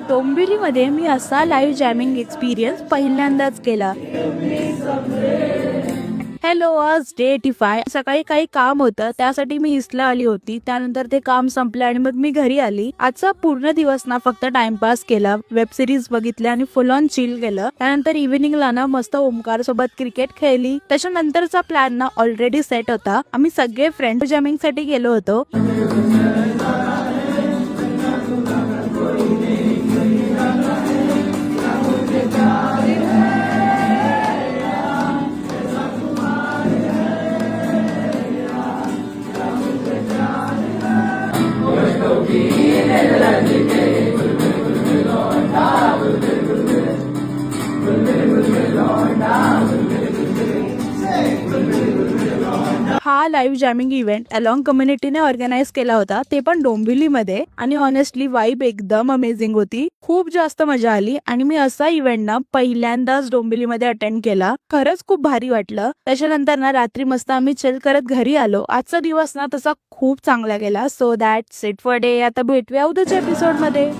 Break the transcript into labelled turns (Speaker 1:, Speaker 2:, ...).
Speaker 1: डोंबिवलीमध्ये मी असा live jamming experience पहिल्यांदाच केला. हॅलो, आज डे 85. सकाळी काही काम होतं, त्यासाठी मी इसला आली होती. त्यानंतर ते काम संपलं आणि मग मी घरी आली. आजचा पूर्ण दिवस ना फक्त टाइमपास केला, वेब सिरीज बघितल्या आणि फुल ऑन चिल केलं. त्यानंतर इव्हिनिंगला ना मस्त ओमकार सोबत क्रिकेट खेळली. त्याच्यानंतरचा प्लॅन ना ऑलरेडी सेट होता. आम्ही सगळे फ्रेंड जॅमिंग साठी गेलो होतो. हा लाईव्ह जॅमिंग इव्हेंट अलॉंग कम्युनिटीने ऑर्गनाईज केला होता, ते पण डोंबिवलीमध्ये. आणि ऑनेस्टली वाईब एकदम अमेझिंग होती. खूप जास्त मजा आली आणि मी असा इव्हेंट ना पहिल्यांदाच डोंबिवलीमध्ये अटेंड केला. खरंच खूप भारी वाटलं. त्याच्यानंतर ना रात्री मस्त आम्ही चिल करत घरी आलो. आजचा दिवस ना तसा खूप चांगला गेला. So that's it for day. आता भेटूया उद्याच्या एपिसोड मध्ये.